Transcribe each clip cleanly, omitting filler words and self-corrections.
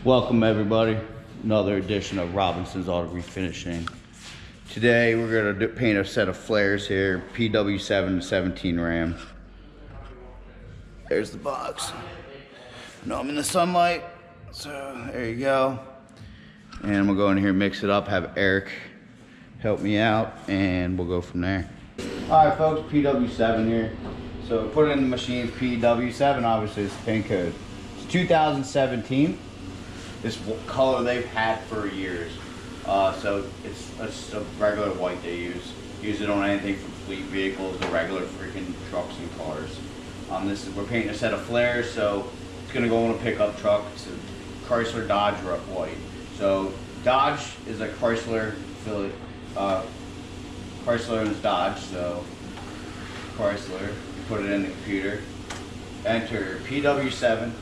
Welcome everybody, another edition of Robinson's Auto Refinishing. Today we're going to paint a set of flares here, PW7 17 Ram. There's the box. No, I'm in the sunlight, so there you go. And I'm going to go in here and mix it up, have Eric help me out, and we'll go from there. Alright folks, PW7 here. So put it in the machine, PW7 obviously is the paint code. It's 2017. This color they've had for years. So it's just a regular white they use. Use it on anything from fleet vehicles to regular freaking trucks and cars. We're painting a set of flares, so it's gonna go on a pickup truck. It's a Chrysler Dodge white. So Dodge is a Chrysler affiliate. Chrysler is Dodge, so Chrysler. You put it in the computer. Enter PW7.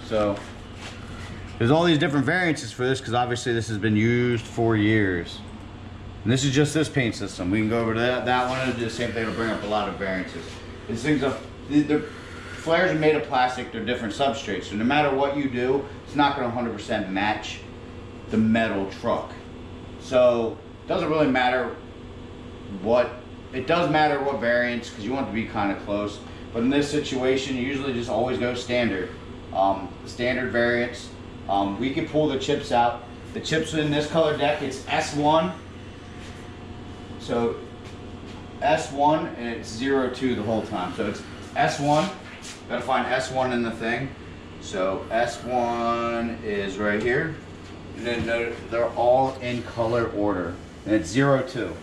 So there's all these different variances for this because obviously this has been used for years. And this is just this paint system. We can go over to that one and do the same thing to bring up a lot of variances. These things are, the flares are made of plastic, they're different substrates. So no matter what you do, it's not going to 100% match the metal truck. So it doesn't really matter it does matter what variants because you want it to be kind of close. But in this situation, you usually just always go standard. Standard variants. We can pull the chips out. The chips in this color deck, it's S1. So S1 and it's 02 the whole time. So it's S1. Gotta find S1 in the thing. So S1 is right here. And then they're all in color order. And it's 02.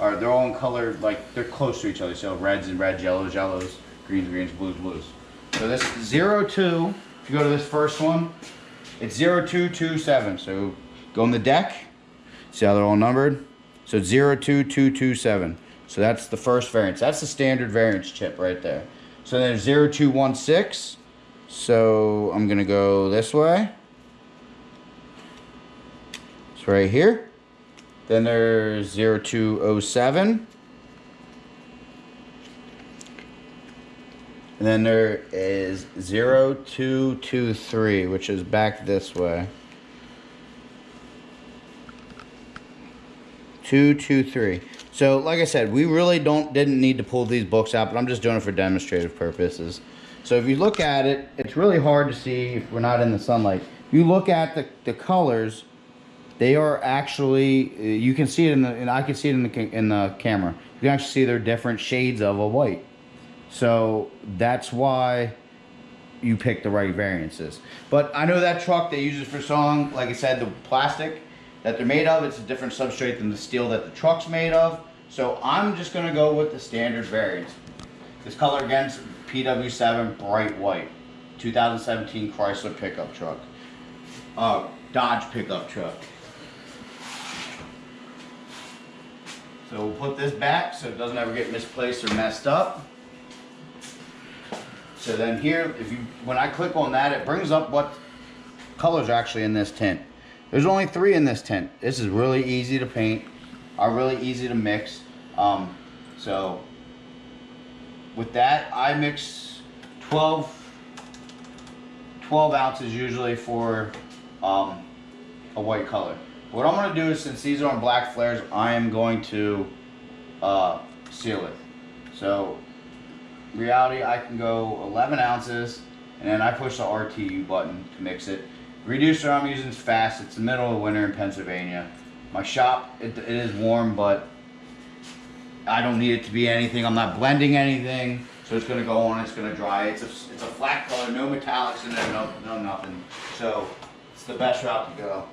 Or they're all in color, like they're close to each other. So reds and reds, yellows, yellows, greens, greens, blues, blues. So this 02, if you go to this first one, it's 0227. So go on the deck. See how they're all numbered? So it's 02227. So that's the first variance. That's the standard variance chip right there. So then there's 0216. So I'm gonna go this way. It's right here. Then there's 0207. And then there is 0223, which is back this way. 223. So like I said, we really didn't need to pull these books out, but I'm just doing it for demonstrative purposes. So if you look at it, it's really hard to see if we're not in the sunlight. If you look at the colors, they are actually, you can see it and I can see it in the camera. You can actually see they're different shades of a white. So that's why you pick the right variances. But I know that truck, they use it for song. Like I said, the plastic that they're made of, it's a different substrate than the steel that the truck's made of. So I'm just gonna go with the standard variants. This color again is PW7 bright white, 2017 Chrysler pickup truck, Dodge pickup truck. So we'll put this back so it doesn't ever get misplaced or messed up. So then here, when I click on that, it brings up what colors are actually in this tint. There's only 3 in this tint. This is really easy to paint, really easy to mix. So with that, I mix 12 ounces usually for a white color. What I'm going to do is, since these are on black flares, I am going to seal it. So reality, I can go 11 ounces, and then I push the RTU button to mix it. Reducer I'm using is fast. It's the middle of winter in Pennsylvania. My shop, it is warm, but I don't need it to be anything. I'm not blending anything, so it's gonna go on. It's gonna dry. It's a flat color, no metallics in there, no nothing. So it's the best route to go.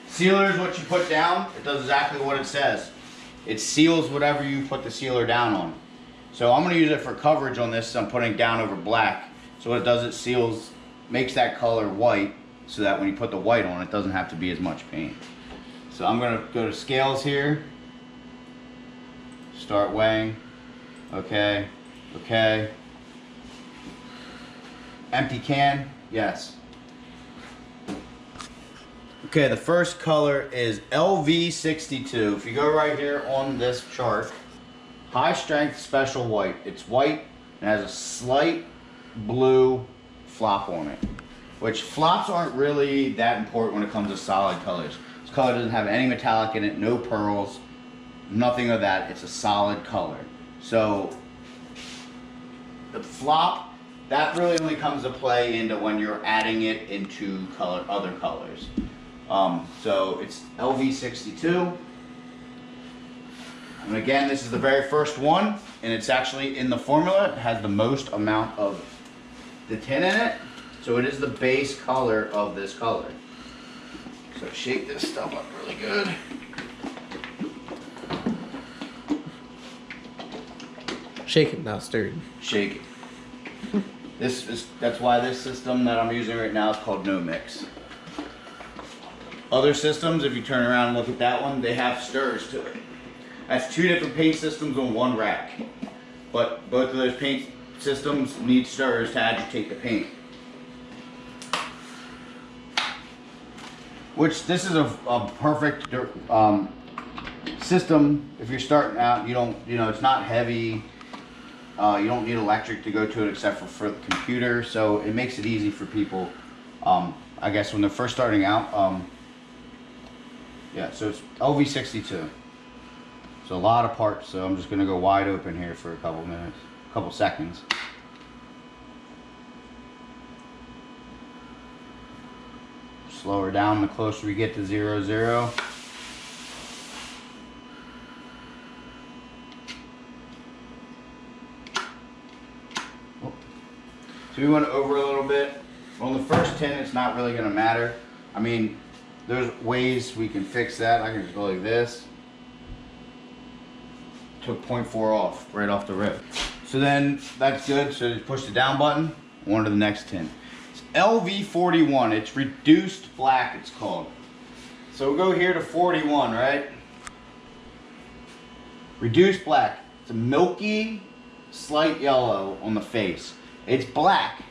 Sealer is what you put down. It does exactly what it says. It seals whatever you put the sealer down on. So I'm gonna use it for coverage on this. So I'm putting down over black. So what it does, it seals, makes that color white, so that when you put the white on, it doesn't have to be as much paint. So I'm gonna go to scales here. Start weighing. Okay. Okay. Empty can. Yes. Okay, the first color is LV62. If you go right here on this chart, high strength special white. It's white and has a slight blue flop on it. which flops aren't really that important when it comes to solid colors. This color doesn't have any metallic in it, no pearls, nothing of that. It's a solid color. So the flop, that really only comes to play into when you're adding it into other colors. So it's LV62. And again, this is the very first one, and it's actually in the formula. It has the most amount of the tin in it. So it is the base color of this color. So shake this stuff up really good. Shake it, not stirred. Shake it. That's why this system that I'm using right now is called No Mix. Other systems, if you turn around and look at that one, they have stirs to it. That's two different paint systems on one rack. But both of those paint systems need stirs to agitate the paint. Which this is a perfect system if you're starting out. It's not heavy. You don't need electric to go to it except for the computer, so it makes it easy for people. I guess when they're first starting out. Yeah, so it's LV62. So a lot of parts. So I'm just gonna go wide open here for a couple seconds. Slower down the closer we get to 0, 0. So we went over a little bit. On the first tin, it's not really going to matter. I mean, there's ways we can fix that. I can just go like this. Took 0.4 off, right off the rip. So then, that's good. So just push the down button, on to the next tin. It's LV41. It's reduced black, it's called. So we'll go here to 41, right? Reduced black. It's a milky, slight yellow on the face. It's black,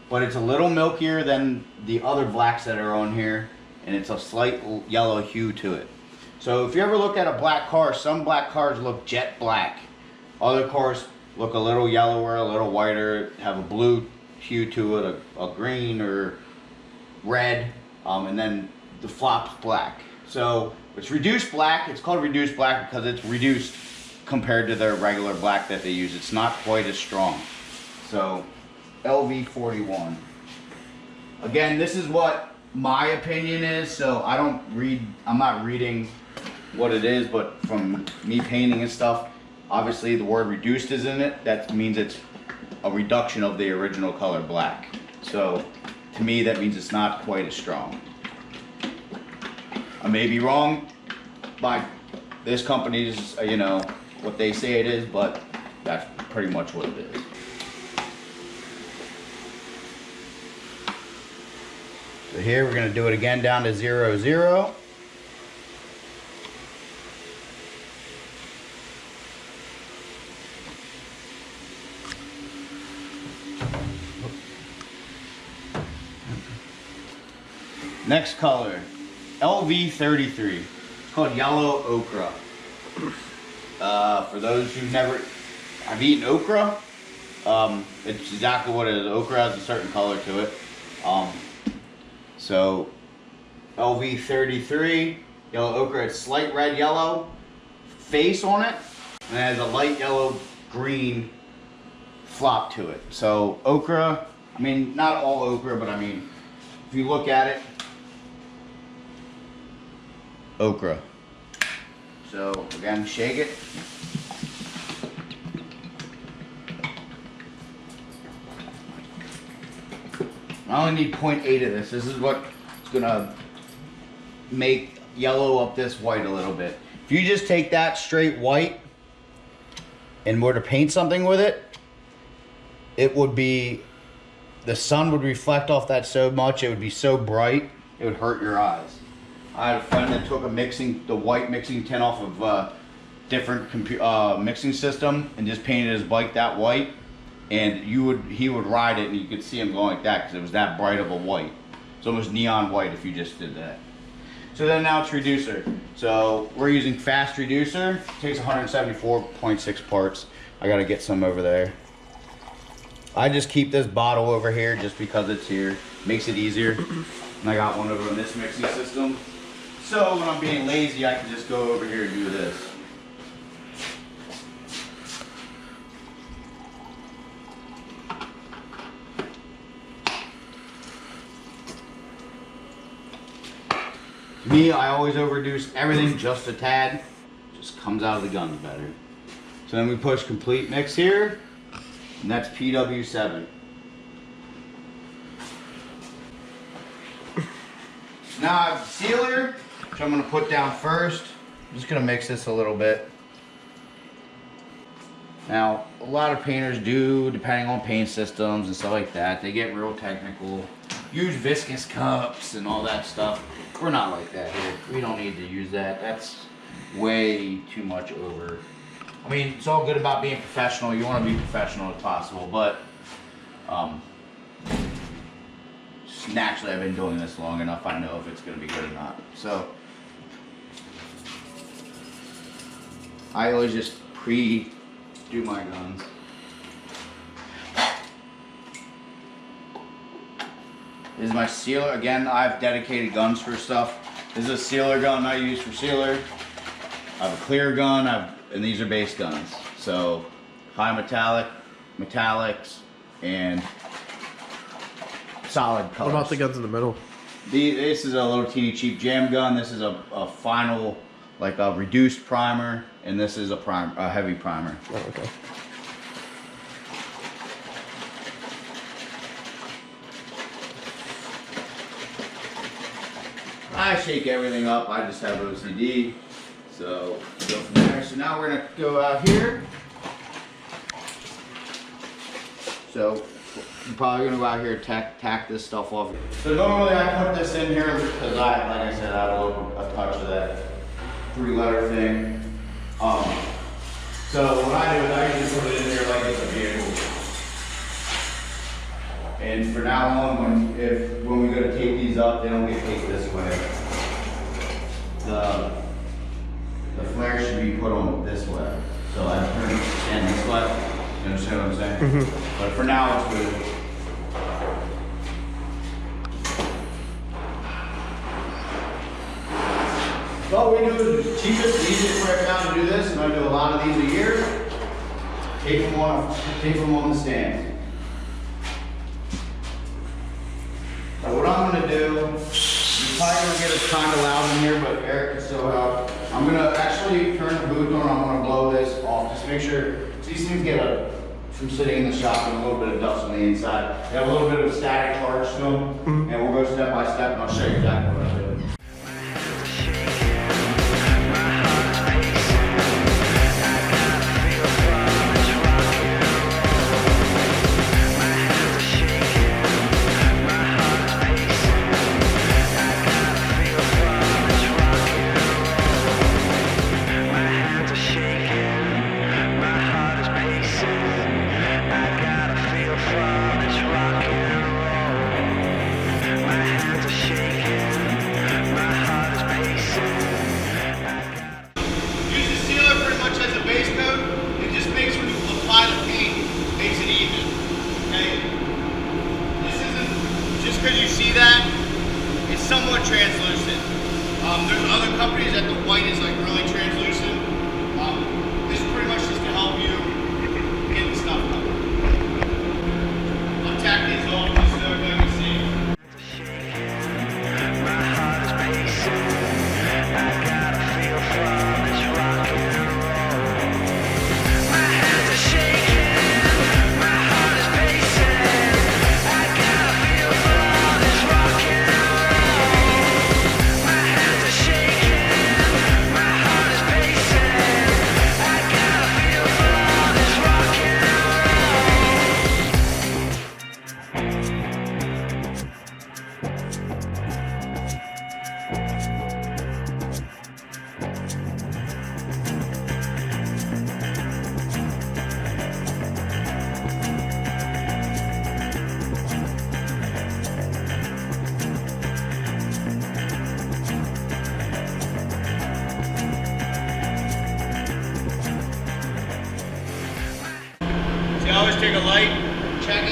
but it's a little milkier than the other blacks that are on here, and it's a slight yellow hue to it. So if you ever look at a black car, some black cars look jet black. Other cars look a little yellower, a little whiter, have a blue hue to it, a green or red, and then the flop's black. So it's reduced black. It's called reduced black because it's reduced compared to their regular black that they use. It's not quite as strong. So LV41. Again, this is what my opinion is, so I'm not reading what it is, but from me painting and stuff, obviously the word reduced is in it. That means it's a reduction of the original color black. So to me, that means it's not quite as strong. I may be wrong by this company's, what they say it is, but that's pretty much what it is. So here we're going to do it again down to 0, 0. Next color, LV33. It's called Yellow Ochre. For those who never have eaten okra, it's exactly what it is. Okra has a certain color to it. So LV33, Yellow Ochre, it's slight red yellow face on it, and it has a light yellow green flop to it. So okra, I mean, not all okra, but I mean, if you look at it, okra. So again, shake it. I only need 0.8 of this. This is what's gonna make yellow up this white a little bit. If you just take that straight white and were to paint something with it, it would be, the sun would reflect off that so much, it would be so bright, it would hurt your eyes. I had a friend that took the white mixing tin off of a different mixing system and just painted his bike that white. And he would ride it and you could see him going like that because it was that bright of a white. It's almost neon white if you just did that. So then now it's reducer. So we're using fast reducer. It takes 174.6 parts. I gotta get some over there. I just keep this bottle over here just because it's here. Makes it easier. And I got one over on this mixing system. So when I'm being lazy, I can just go over here and do this. To me, I always overdo everything just a tad. Just comes out of the guns better. So then we push complete mix here, and that's PW7. Now I have sealer, which I'm gonna put down first. I'm just gonna mix this a little bit. Now, a lot of painters do, depending on paint systems and stuff like that, they get real technical. Use viscous cups and all that stuff. We're not like that here. We don't need to use that. That's way too much over. I mean, it's all good about being professional. You want to be professional if possible, but just naturally I've been doing this long enough. I know if it's going to be good or not. So I always just pre-do my guns. This is my sealer. Again, I have dedicated guns for stuff. This is a sealer gun I use for sealer. I have a clear gun, and these are base guns. So high metallic, metallics, and solid colors. What about the guns in the middle? This is a little teeny cheap jam gun. This is a final, like a reduced primer, and this is a heavy primer. Oh, okay. I shake everything up. I just have OCD. So go from there. So now we're gonna go out here. So I'm probably gonna go out here and tack this stuff off. So normally I put this in here because like I said, I have a touch of that 3-letter thing. So what I do is I usually put it in there like it's a vehicle. And for now on, when we go to tape these up, they don't get taped this way. The flare should be put on this way. So I turn it and this way. You understand what I'm saying? Mm-hmm. But for now, it's good. So all we do is the cheapest and easiest way I found to do this, and I do a lot of these a year. Tape them on the stand. So what I'm going to do, you're probably going to get it kind of loud in here, but Eric can still help. I'm going to actually turn the booth on, I'm going to blow this off, just make sure, these things get from sitting in the shop and a little bit of dust on the inside. They have a little bit of static charge to them, and we'll go step by step and I'll show you exactly what I do. Because you see that, it's somewhat translucent. There's other companies that the white is like really translucent. This is pretty much just to help you get the stuff covered. I'll tack these off just so everybody can see. My heart is pacing. I got a feel from this rock and roll. My hands are shaking. My heart is pacing. I got a feel from this rock and roll. My hands are shaking. My heart is pacing. I got a feel from this rock and roll. See, I always take a light, check it.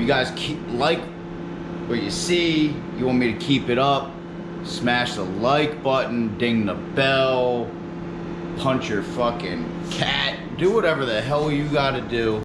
you guys like what you see, you want me to keep it up, smash the like button, ding the bell, punch your fucking cat, do whatever the hell you gotta do